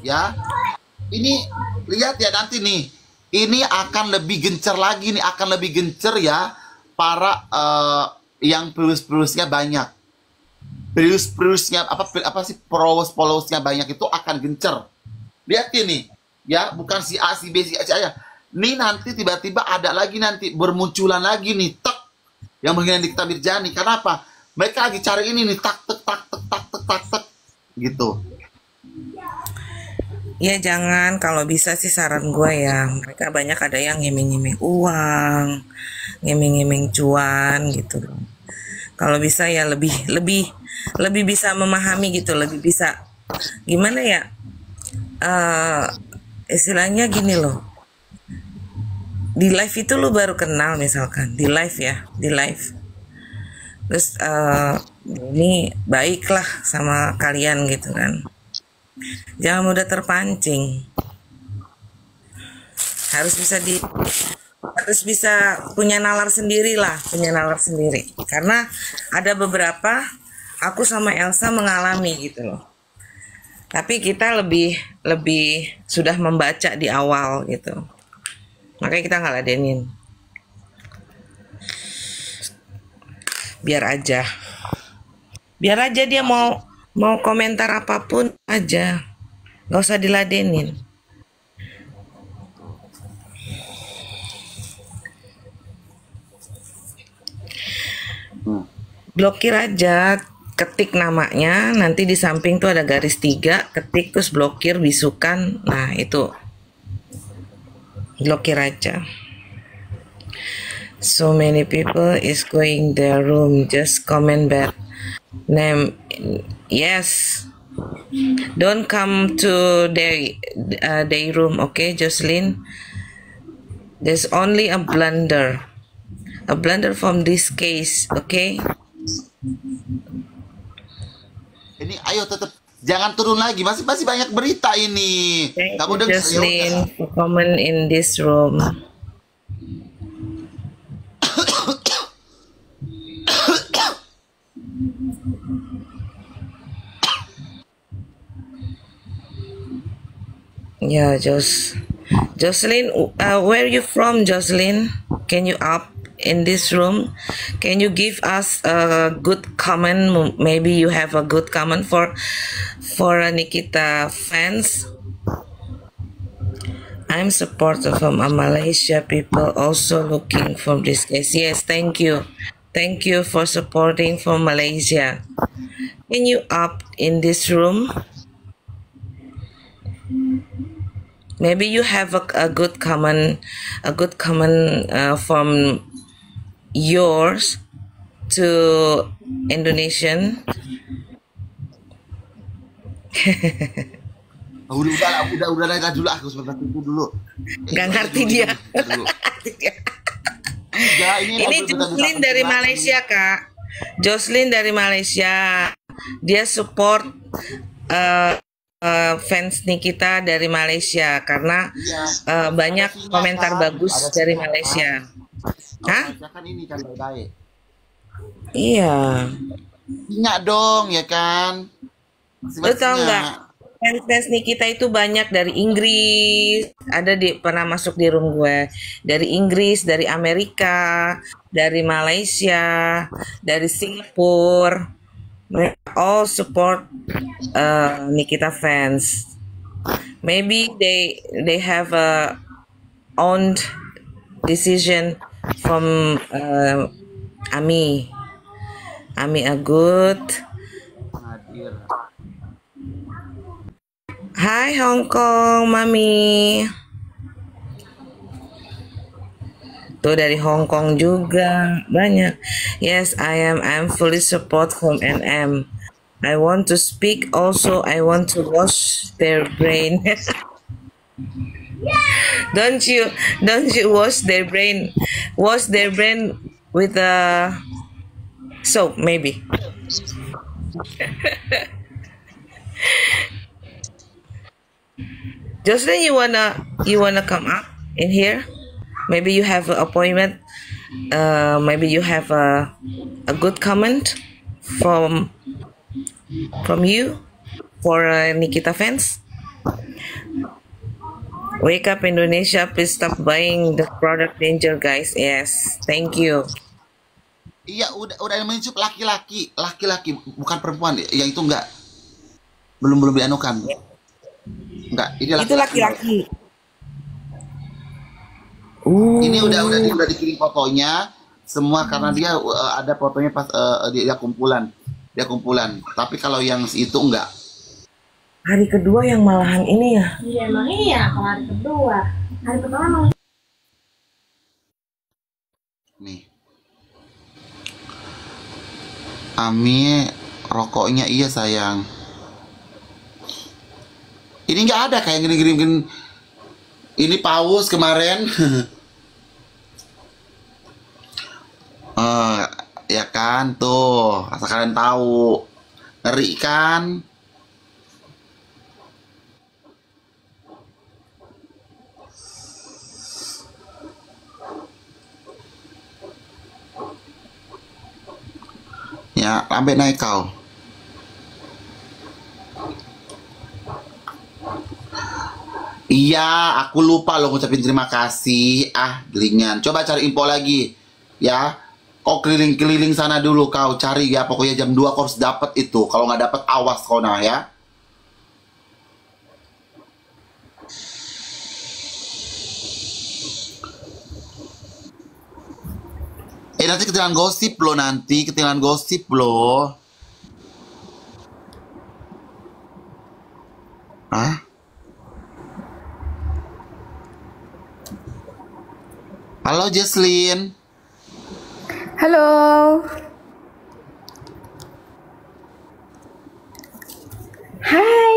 ya. Ini lihat ya nanti nih, ini akan lebih gencar lagi nih, akan lebih gencar ya para yang perusahaan banyak. Perusahaan apa sih followers-followersnya banyak itu akan gencar. Lihat ini, ya bukan si A, si B, si A, si A. Nih nanti tiba-tiba ada lagi nanti bermunculan lagi nih, tek yang menghina Nikita Mirjani. Kenapa? Mereka lagi cari ini nih, tak tek tak tek tak tek tak tek gitu. Ya jangan, kalau bisa sih saran gue ya, mereka banyak ada yang ngiming-ngiming uang, ngiming-ngiming cuan gitu. Kalau bisa ya lebih bisa memahami gitu, lebih bisa gimana ya? Istilahnya gini loh. Di live itu lu baru kenal misalkan, di live ya, di live. Terus ini baiklah sama kalian gitu kan. Jangan mudah terpancing. Harus bisa punya nalar sendiri lah, punya nalar sendiri. Karena ada beberapa aku sama Elsa mengalami gitu loh. Tapi kita lebih sudah membaca di awal gitu. Makanya kita nggak ladenin. Biar aja dia mau komentar apapun aja, nggak usah diladenin. Blokir aja, ketik namanya, nanti di samping tuh ada garis 3, ketik terus blokir bisukan, nah itu blokir aja. So many people is going their room, just comment bad name. Yes, don't come to their room, okay, Jocelyn? There's only a blunder from this case, okay? Ini ayo tetap jangan turun lagi, masih banyak berita ini. Thank Kamu you, Jocelyn, for comment in this room. Yeah, Jocelyn, where are you from, Jocelyn? Can you up in this room? Can you give us a good comment? Maybe you have a good comment for Nikita fans. I'm supporter from Malaysia. People also looking for this case. Yes, thank you for supporting from Malaysia. Can you up in this room? Maybe you have a good comment from yours to Indonesian. udah dulu, aku sebentar dulu. Gak ngerti dia. Ini Jocelyn dari Malaysia, Kak. Jocelyn dari Malaysia. Dia support fans Nikita dari Malaysia karena banyak komentar bagus dari Malaysia. Hah? Kan ini kan baik-baik. Iya. Ingat dong ya kan. Lu tau nggak? Fans Nikita itu banyak dari Inggris, pernah masuk di room gue. Dari Inggris, dari Amerika, dari Malaysia, dari Singapura. Mereka all support Nikita fans. Maybe they have a own decision from Ami Agut. Hai Hong Kong, Mami. Tuh dari Hong Kong juga banyak. Yes, I'm fully support from NM. I want to speak also. I want to wash their brain. Don't you wash their brain? Wash their brain with a soap maybe. Jocelyn, you wanna come up in here? Maybe you have an appointment. Maybe you have a good comment from you for Nikita fans. Wake up Indonesia, please stop buying the product danger, guys. Yes, thank you. Iya, udah mencup laki-laki, bukan perempuan. Yang itu enggak, belum dianukan. Enggak, ini Itu laki-laki. Ini udah dikirim fotonya semua karena dia ada fotonya pas dia kumpulan. Tapi kalau yang itu enggak. Hari kedua yang malahan ini ya? Iya emang iya kalau hari kedua. Hari pertama Nih. Ami rokoknya iya sayang. Ini nggak ada kayak gini. Ini paus kemarin. Ya kan tuh, asal kalian tahu, ngeri kan? Ya, sampai naik kau. Iya, aku lupa loh ngucapin terima kasih. Gelingan. Coba cari info lagi. Ya. Kau keliling-keliling sana dulu kau cari ya. Pokoknya jam 2 kau harus dapat itu. Kalau nggak dapat awas kau nah ya. Nanti ketinggalan gosip loh. Hah? Halo Jesslyn. Hello. Hi.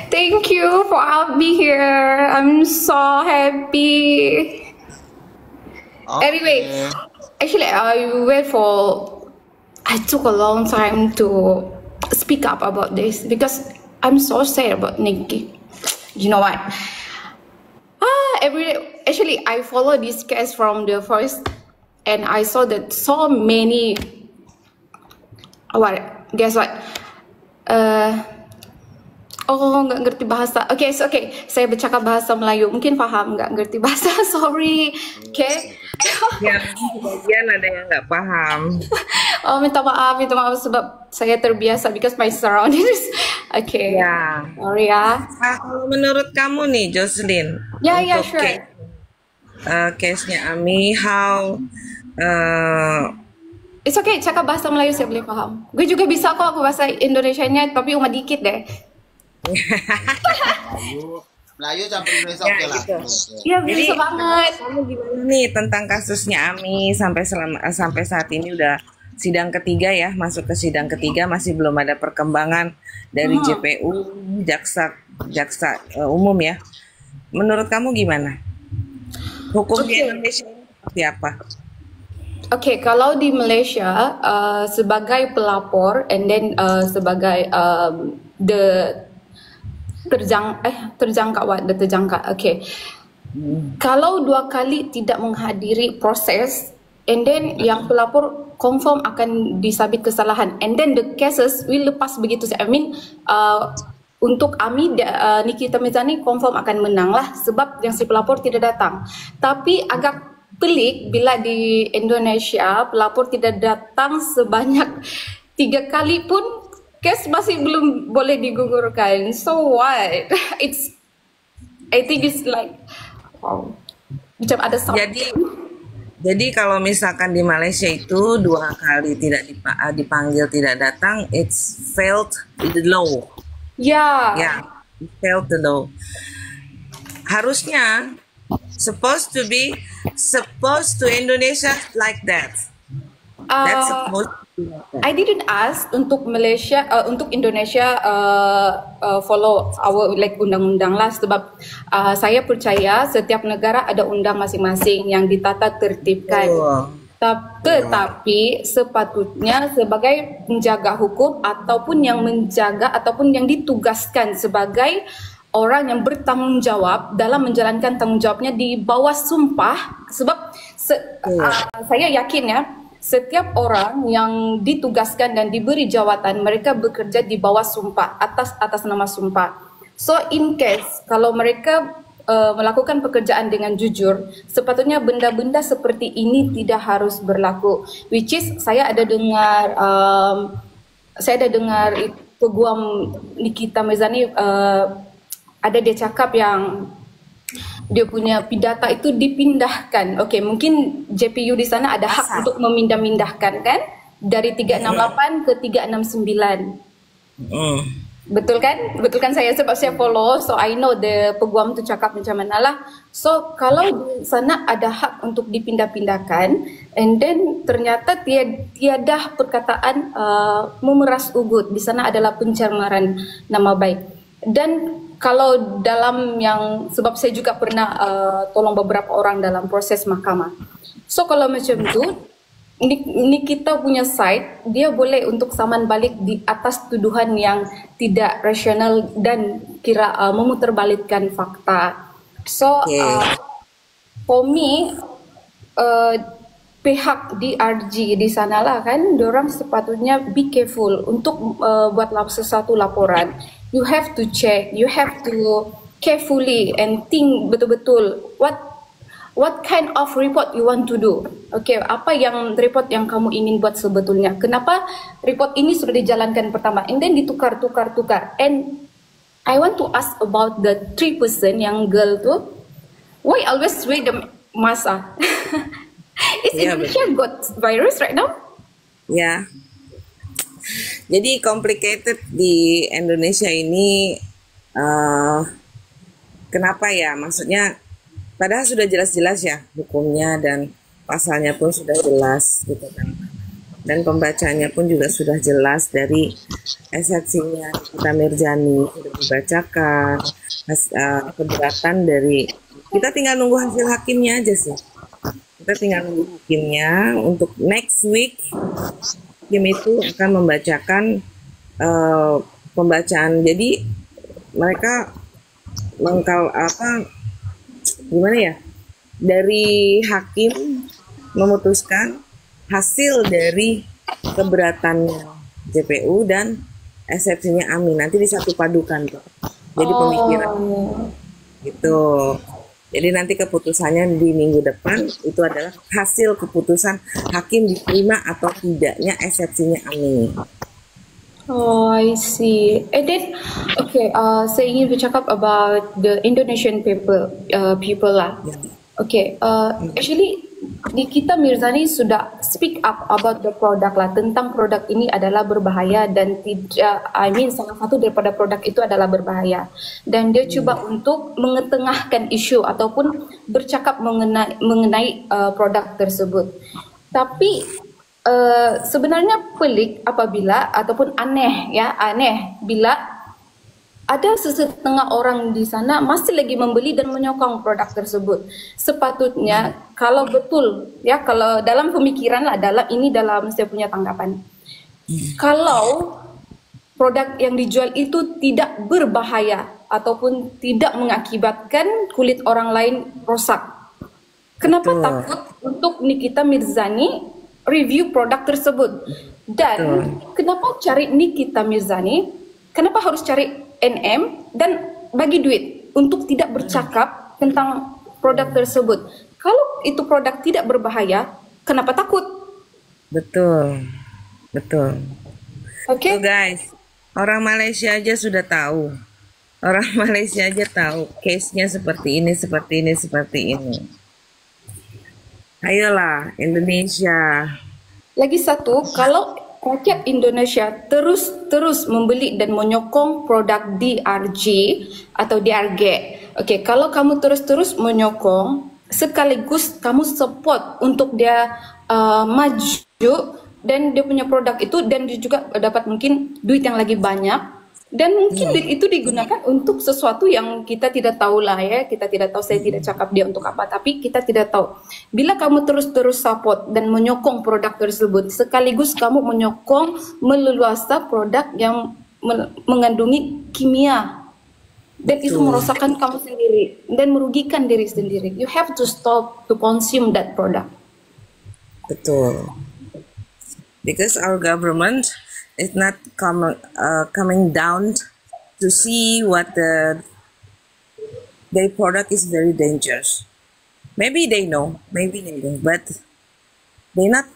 Thank you for having me here. I'm so happy. Anyway, actually, I took a long time to speak up about this because I'm so sad about Nikki. You know what? Every day, actually, I follow this case from the first, and I saw that so many. Guess what? Nggak ngerti bahasa. Okay, saya bercakap bahasa Melayu. Mungkin paham, nggak ngerti bahasa. Sorry. Okay. Ya, sebagian ada yang nggak paham. Minta maaf sebab saya terbiasa because my surroundings. Okay. Ya. Sorry ya. Kalau menurut kamu nih, Jocelyn, Yeah, sure. Case-nya Ami, how It's okay, cakap bahasa Melayu saya boleh paham. Gue juga bisa kok aku bahasa Indonesianya, tapi cuma dikit deh. Melayu campur Indonesia oke lah. Iya, bisa banget. Kamu gimana nih tentang kasusnya Ami sampai saat ini udah sidang ketiga ya, masuk ke sidang ketiga, masih belum ada perkembangan dari JPU, jaksa umum ya. Menurut kamu gimana? Hukum di Indonesia seperti apa? Oke, kalau di Malaysia sebagai pelapor and then sebagai terjangka. Oke. Kalau 2 kali tidak menghadiri proses and then yang pelapor confirm akan disabit kesalahan and then the cases will lepas begitu saja. Untuk Ami Nikita Mirzani confirm akan menang lah sebab yang si pelapor tidak datang. Tapi agak pelik bila di Indonesia pelapor tidak datang sebanyak 3 kali pun kes masih belum boleh digugurkan. So what? I think it's like wow. Macam ada Jadi kalau misalkan di Malaysia itu 2 kali tidak dipanggil tidak datang, it's failed the law. Yeah, it failed the law. Harusnya supposed to Indonesia like that. That's supposed to be like that. I didn't ask untuk Malaysia, untuk Indonesia follow our like undang-undang lah sebab saya percaya setiap negara ada undang masing-masing yang ditata tertibkan. Tetapi sepatutnya sebagai penjaga hukum ataupun yang menjaga ataupun yang ditugaskan sebagai orang yang bertanggung jawab dalam menjalankan tanggung jawabnya di bawah sumpah sebab saya yakin ya setiap orang yang ditugaskan dan diberi jawatan, mereka bekerja di bawah sumpah, atas nama sumpah. So in case kalau mereka melakukan pekerjaan dengan jujur, sepatutnya benda-benda seperti ini tidak harus berlaku. Which is saya ada dengar peguam Nikita Mirzani ada dia cakap yang dia punya pidata itu dipindahkan. Okey, mungkin JPU di sana ada hak untuk memindah-mindahkan kan dari 368 ke 369. Betul kan? Betul kan saya sebab saya follow, so I know the peguam tu cakap macam mana lah. So kalau di sana ada hak untuk dipindah-pindahkan, and then ternyata tiada perkataan memeras ugut, di sana adalah pencemaran nama baik. Dan kalau dalam yang, sebab saya juga pernah tolong beberapa orang dalam proses mahkamah. So kalau macam tu, ini kita punya side, dia boleh untuk saman balik di atas tuduhan yang tidak rasional dan kira memutarbalikkan fakta. So for me, pihak DRG di sanalah kan, diorang sepatutnya be careful untuk buat sesuatu laporan. You have to check, you have to carefully and think betul-betul what kind of report you want to do. Okay, apa yang report yang kamu ingin buat sebetulnya? Kenapa report ini sudah dijalankan pertama, and then ditukar. And I want to ask about the 3% yang girl tu. Why always wear the mask? Is Indonesia got virus right now? Ya. Jadi complicated di Indonesia ini. Kenapa ya? Maksudnya padahal sudah jelas-jelas ya hukumnya dan pasalnya pun sudah jelas gitu kan. Dan pembacanya pun juga sudah jelas dari eksepsinya Nikita Mirzani sudah dibacakan, keberatan dari, kita tinggal nunggu hasil hakimnya aja sih. Kita tinggal nunggu hakimnya untuk next week. Hakim itu akan membacakan pembacaan. Jadi mereka gimana ya, dari hakim memutuskan hasil dari keberatannya JPU dan eksepsinya Amin, nanti disatu padukan tuh jadi pemikiran gitu. Jadi nanti keputusannya di minggu depan itu adalah hasil keputusan hakim diterima atau tidaknya eksepsinya Amin. Oh, I see. And then, okay, saya ingin bercakap about the Indonesian people lah. Okay, actually, Nikita Mirzani sudah speak up about the product lah, tentang produk ini adalah berbahaya dan tidak, salah satu daripada produk itu adalah berbahaya. Dan dia cuba untuk mengetengahkan isu ataupun bercakap mengenai produk tersebut. Tapi sebenarnya pelik apabila ataupun aneh bila ada sesetengah orang di sana masih lagi membeli dan menyokong produk tersebut. Sepatutnya kalau betul ya, kalau dalam pemikiran lah, dalam saya punya tanggapan, kalau produk yang dijual itu tidak berbahaya ataupun tidak mengakibatkan kulit orang lain rosak, kenapa takut untuk Nikita Mirzani review produk tersebut? Dan kenapa cari Nikita Mirzani? Kenapa harus cari NM dan bagi duit untuk tidak bercakap tentang produk tersebut? Kalau itu produk tidak berbahaya, kenapa takut? Betul. Okay. So guys, orang Malaysia aja sudah tahu. Orang Malaysia aja tahu case-nya seperti ini. Ayolah Indonesia. Lagi satu, kalau rakyat Indonesia terus membeli dan menyokong produk DRG atau DRG, okay, kalau kamu terus menyokong sekaligus kamu support untuk dia maju dan dia punya produk itu, dan dia juga dapat mungkin duit yang lagi banyak. Dan mungkin itu digunakan untuk sesuatu yang kita tidak tahu lah ya. Kita tidak tahu, saya tidak cakap dia untuk apa, tapi kita tidak tahu. Bila kamu terus support dan menyokong produk tersebut, sekaligus kamu menyokong meleluasa produk yang mengandungi kimia. Dan itu merosakkan kamu sendiri dan merugikan diri sendiri. You have to stop to consume that product. Betul. because our government is not coming down to see what their product is very dangerous. Maybe they know, but they're not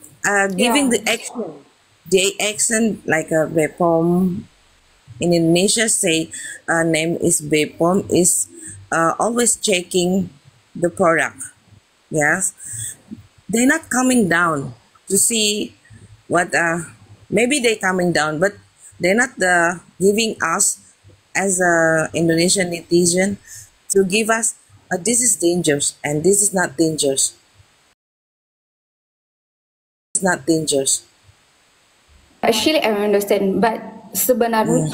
giving the action. The action like a BPOM in Indonesia say name is BPOM is always checking the product. Yes, they're not coming down to see what. Maybe they coming down, but they're not giving us as a Indonesian netizen to give us this is dangerous and this is not dangerous. It's not dangerous. Actually, I understand, but sebenarnya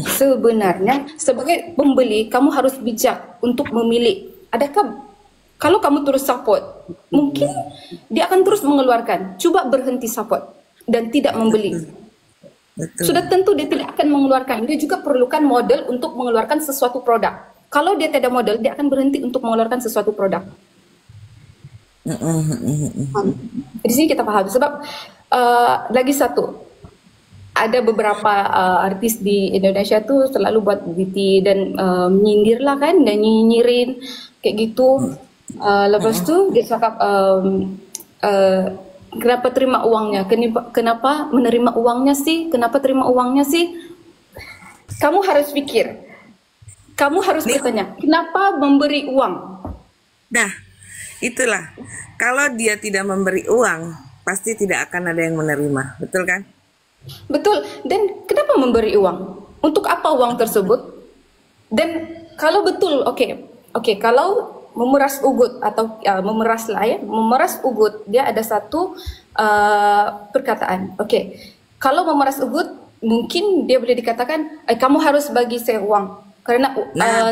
sebenarnya sebagai pembeli kamu harus bijak untuk memilih. Adakah kalau kamu terus support, mungkin dia akan terus mengeluarkan. Coba berhenti support dan tidak membeli. Betul. Sudah tentu dia tidak akan mengeluarkan. Dia juga perlukan modal untuk mengeluarkan sesuatu produk. Kalau dia tidak modal, dia akan berhenti untuk mengeluarkan sesuatu produk. Di sini kita paham. Sebab lagi satu, ada beberapa artis di Indonesia tuh selalu buat beauty dan menyindir lah kan, dan nyinyirin kayak gitu. Lepas tu dia cakap kenapa terima uangnya, kenapa menerima uangnya sih, kenapa terima uangnya sih. Kamu harus pikir, kamu harus bertanya, kenapa memberi uang. Nah, itulah. Kalau dia tidak memberi uang, pasti tidak akan ada yang menerima. Betul kan? Betul. Dan kenapa memberi uang? Untuk apa uang tersebut? Dan kalau betul, oke, kalau memeras ugut atau memeras lah ya, memeras ugut, dia ada satu perkataan. Oke, kalau memeras ugut, mungkin dia boleh dikatakan, kamu harus bagi saya uang. Karena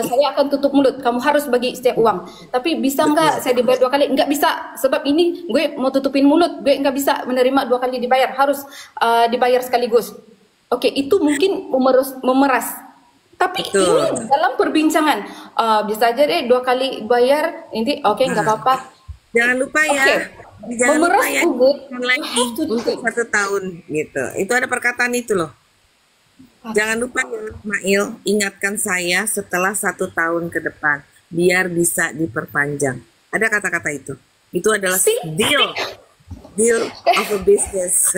saya akan tutup mulut, kamu harus bagi saya uang. Tapi bisa nggak saya dibayar 2 kali? Nggak bisa, sebab ini gue mau tutupin mulut, gue nggak bisa menerima 2 kali dibayar, harus dibayar sekaligus. Oke, itu mungkin memeras. Tapi ini dalam perbincangan, bisa aja deh 2 kali bayar, nanti nggak apa-apa. Jangan lupa ya, jangan memeras lupa ya, ugut lagi untuk 1 tahun gitu. Itu ada perkataan itu loh. Jangan lupa ya, Mail, ingatkan saya setelah 1 tahun ke depan, biar bisa diperpanjang. Ada kata-kata itu. Itu adalah deal of a business.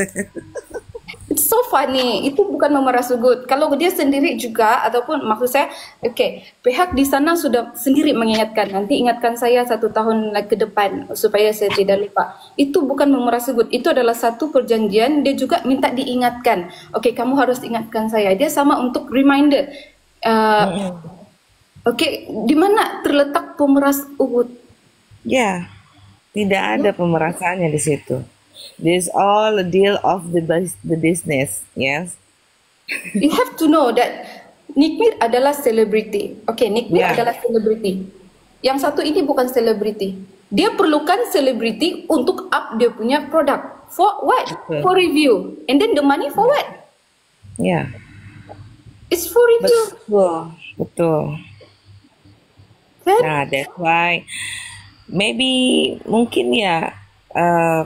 It's so funny. Itu bukan memeras ugut. Kalau dia sendiri juga, ataupun maksud saya, pihak di sana sudah sendiri mengingatkan. Nanti ingatkan saya 1 tahun ke depan supaya saya tidak lupa. Itu bukan memeras ugut. Itu adalah satu perjanjian. Dia juga minta diingatkan. Kamu harus ingatkan saya. Dia sama untuk reminder. Di mana terletak pemeras ugut? Ya, tidak ada pemerasannya di situ. This all a deal of the business, yes. You have to know that Nick Mir adalah selebriti. Nick Mir adalah selebriti. Yang satu ini bukan selebriti. Dia perlukan selebriti untuk up dia punya produk. For what? For review. And then the money for what? Yeah. It's for review. Betul. Nah, that's why maybe mungkin ya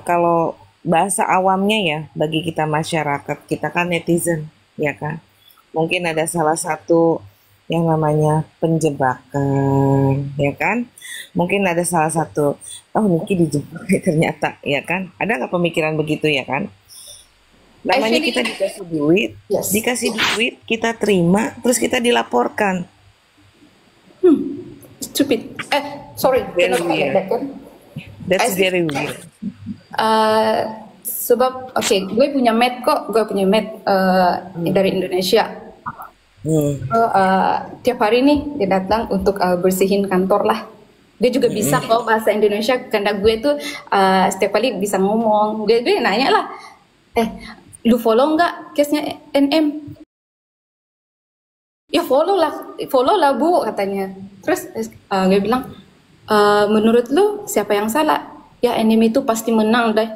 kalau bahasa awamnya ya, bagi kita masyarakat, kita kan netizen, ya kan? Mungkin ada salah satu yang namanya penjebakan, ya kan? Mungkin ada salah satu, Niki dijebak ternyata, ya kan? Ada nggak pemikiran begitu, ya kan? Namanya kita dikasih duit, kita terima, terus kita dilaporkan. Stupid. Sorry. That's very weird. Sebab gue punya mate dari Indonesia. Tiap hari nih dia datang untuk bersihin kantor lah. Dia juga bisa kok bahasa Indonesia, karena gue tuh setiap kali bisa ngomong. Gue nanya lah, lu follow nggak case-nya NM? Ya follow lah bu, katanya. Terus gue bilang, menurut lu siapa yang salah? ya anime itu pasti menang deh,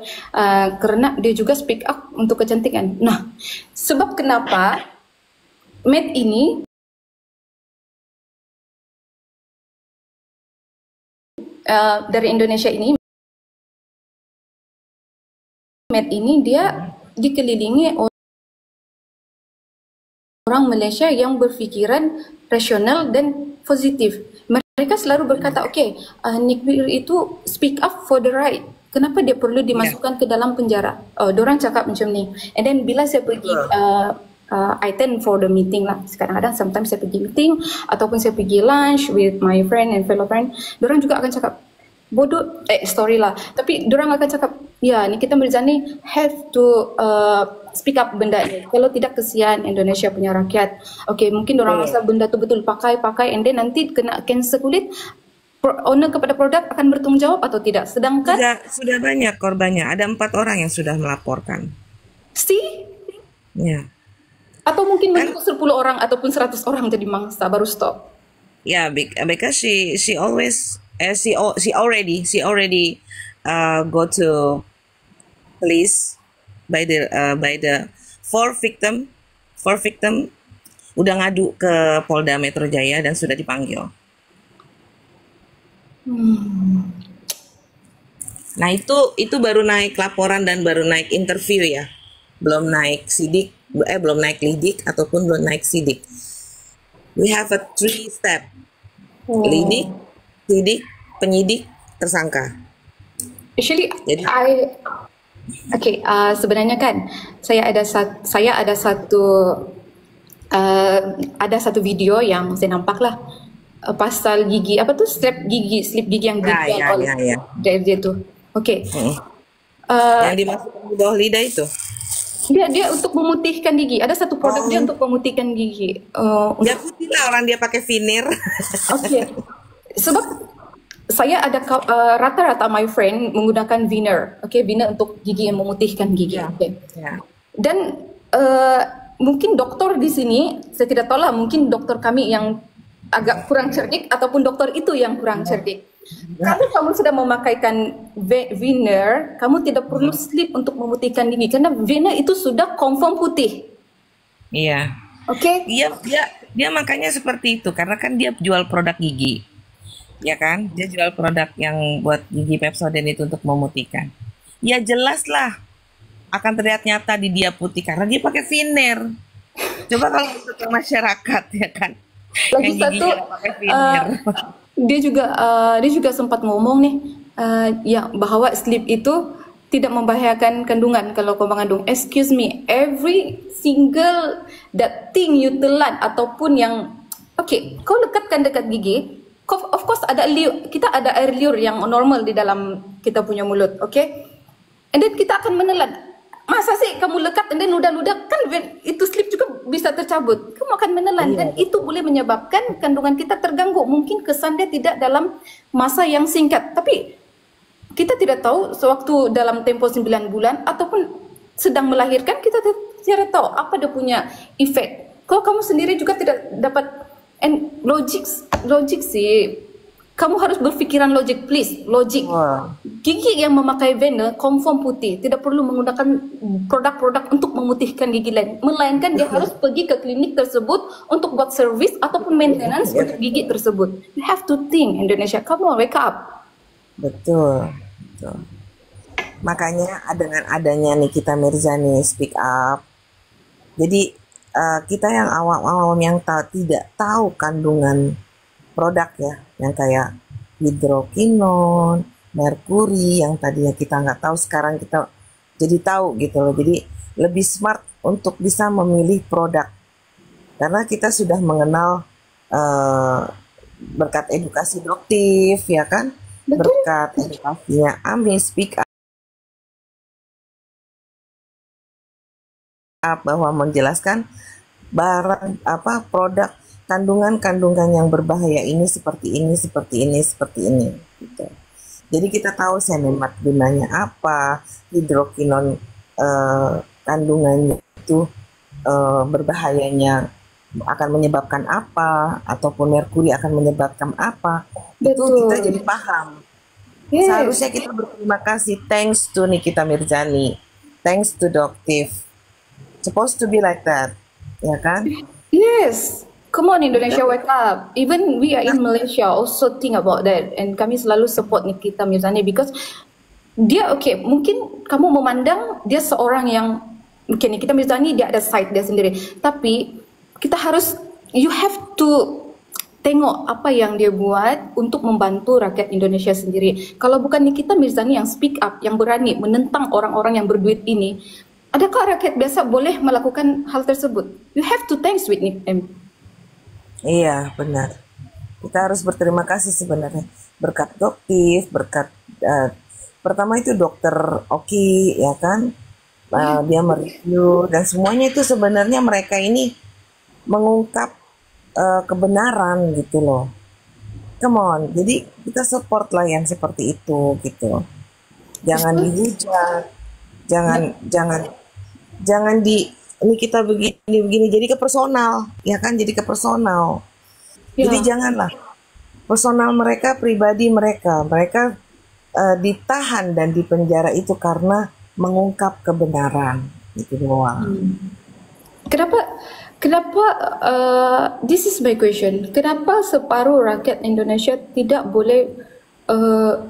karena dia juga speak up untuk kecantikan. Nah, sebab kenapa Matte ini dari Indonesia ini, Matte ini dia dikelilingi orang Malaysia yang berfikiran rasional dan positif. Mereka selalu berkata, okay, Nick Fury itu speak up for the right. Kenapa dia perlu dimasukkan ke dalam penjara? Diorang cakap macam ni. And then bila saya pergi, I attend for the meeting lah. Kadang-kadang sometimes saya pergi meeting ataupun saya pergi lunch with my friend and fellow friend. Diorang juga akan cakap, bodoh, story lah. Tapi diorang akan cakap, ya Nikita Mirzani have to speak up benda ni. Kalau tidak kesian Indonesia punya rakyat. Okay, mungkin orang rasa benda tu betul pakai and then nanti kena kanser kulit. Owner kepada produk akan bertanggungjawab atau tidak? Sedangkan sudah banyak korbannya. Ada 4 orang yang sudah melaporkan. See? Ya. Atau mungkin menunggu 10 orang ataupun 100 orang jadi mangsa baru stop. Yeah, because she always she already go to police by the four victim udah ngadu ke Polda Metro Jaya dan sudah dipanggil. Nah itu baru naik laporan dan baru naik interview ya, belum naik sidik, belum naik lidik ataupun belum naik sidik. We have a 3 step, lidik, sidik, penyidik, tersangka. Actually, Jadi, sebenarnya kan saya ada satu video yang saya nampak lah pasal gigi apa tuh slip gigi yang dijual oleh dia tu. Okay. Yang dimasukkan di bawah lidah itu. Dia untuk memutihkan gigi. Ada satu produk dia untuk memutihkan gigi. Ya putih lah orang dia pakai veneer. Okay. Sebab saya ada rata-rata my friend menggunakan veneer. Okay, veneer untuk gigi yang memutihkan gigi. Okay. Dan mungkin doktor di sini, saya tidak tahu lah, mungkin doktor kami yang agak kurang cerdik ataupun doktor itu yang kurang cerdik. Kalau kamu sudah memakaikan veneer, kamu tidak perlu slip untuk memutihkan gigi karena veneer itu sudah confirm putih. Iya. Oke. Dia makanya seperti itu karena kan dia jual produk gigi. Ya kan? Dia jual produk yang buat gigi Pepsodent itu untuk memutihkan. Ya jelas lah akan terlihat nyata di dia putih karena dia pakai veneer. Coba kalau untuk masyarakat ya kan. Lagi satu, dia juga sempat ngomong nih, ya bahwa sleep itu tidak membahayakan kandungan kalau kau mengandung. Excuse me, every single that thing you telan ataupun yang, kau lekatkan dekat gigi, of course kita ada air liur yang normal di dalam kita punya mulut, and then kita akan menelan. Masa sih kamu lekat dan ludah-ludah kan itu slip juga bisa tercabut. Kamu akan menelan dan itu boleh menyebabkan kandungan kita terganggu. Mungkin kesan dia tidak dalam masa yang singkat. Tapi kita tidak tahu sewaktu dalam tempoh 9 bulan ataupun sedang melahirkan kita tidak tahu apa dia punya efek. Kalau kamu sendiri juga tidak dapat logik sih. Kamu harus berfikiran logik, please. Logik. Gigi yang memakai veneer confirm putih. Tidak perlu menggunakan produk-produk untuk memutihkan gigi lain. Melainkan dia harus pergi ke klinik tersebut untuk buat service ataupun maintenance untuk gigi tersebut. You have to think, Indonesia. Come on, wake up. Betul. Makanya dengan adanya Nikita Mirzani speak up. Jadi kita yang awam-awam yang tidak tahu kandungan produk ya, yang kayak hidrokinon, merkuri yang tadinya kita nggak tahu sekarang kita jadi tahu gitu loh. Jadi lebih smart untuk bisa memilih produk karena kita sudah mengenal berkat edukasi doktif ya kan. Betul. Berkat edukasinya Ami speak up bahwa menjelaskan barang produk kandungan yang berbahaya ini seperti ini gitu. Jadi kita tahu senemat gunanya apa, hidrokinon kandungannya itu berbahayanya akan menyebabkan apa, ataupun merkuri akan menyebabkan apa. Betul. Itu kita jadi paham. Yes. Seharusnya kita berterima kasih, thanks to Nikita Mirzani, thanks to Doktif. Supposed to be like that, ya kan? Yes. Come on Indonesia, wake up. Even we are in Malaysia also think about that, and kami selalu support Nikita Mirzani because dia okay, mungkin kamu memandang dia seorang yang okay, Nikita Mirzani dia ada side dia sendiri, tapi kita harus, you have to tengok apa yang dia buat untuk membantu rakyat Indonesia sendiri. Kalau bukan Nikita Mirzani yang speak up, yang berani menentang orang-orang yang berduit ini, adakah rakyat biasa boleh melakukan hal tersebut? You have to thanks with Nick M. Iya, benar. Kita harus berterima kasih sebenarnya. Berkat Doktif, berkat pertama itu Dokter Oki, ya kan? Dia mereview dan semuanya itu sebenarnya mereka ini mengungkap kebenaran gitu loh. Come on, jadi kita support lah yang seperti itu gitu. Jangan dihujat, jangan di ini kita begini jadi ke personal, ya kan? Jadi ke personal. Jadi janganlah personal mereka, pribadi mereka ditahan dan dipenjara itu karena mengungkap kebenaran itu doang. Kenapa this is my question. Kenapa separuh rakyat Indonesia tidak boleh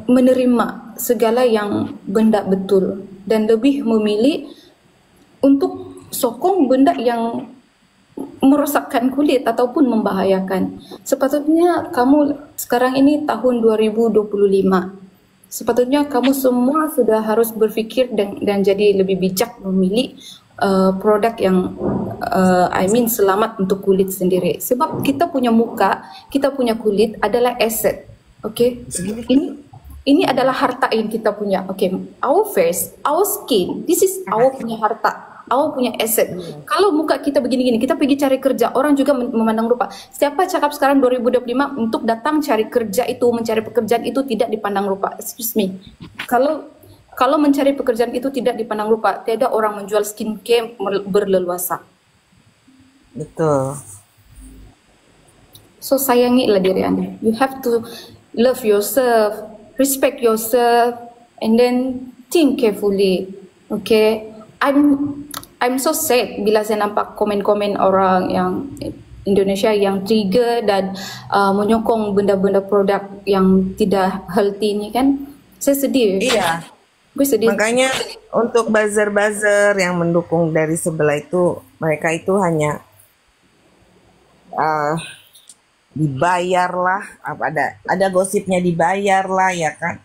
menerima segala yang benda betul dan lebih memilih untuk sokong benda yang merosakkan kulit ataupun membahayakan? Sepatutnya kamu sekarang ini tahun 2025. Sepatutnya kamu semua sudah harus berfikir dan jadi lebih bijak memilih produk yang selamat untuk kulit sendiri. Sebab kita punya muka, kita punya kulit adalah aset. Okay? Ini adalah harta yang kita punya. Okay, our face, our skin, this is our punya harta. Awak punya aset. Kalau muka kita begini-gini, kita pergi cari kerja, orang juga memandang rupa. Siapa cakap sekarang 2025 untuk datang cari kerja itu, mencari pekerjaan itu tidak dipandang rupa? Excuse me. Kalau mencari pekerjaan itu tidak dipandang rupa, tiada orang menjual skincare berleluasa. Betul. So sayangilah diri Anda. You have to love yourself, respect yourself, and then think carefully. Okay? I'm so sad bila saya nampak komen-komen orang yang Indonesia yang trigger dan menyokong benda-benda produk yang tidak healthy ni kan. Saya sedih. Iya. Gue sedih. Makanya untuk buzzer-buzzer yang mendukung dari sebelah itu, mereka itu hanya dibayar lah, ada gosipnya dibayar lah, ya kan?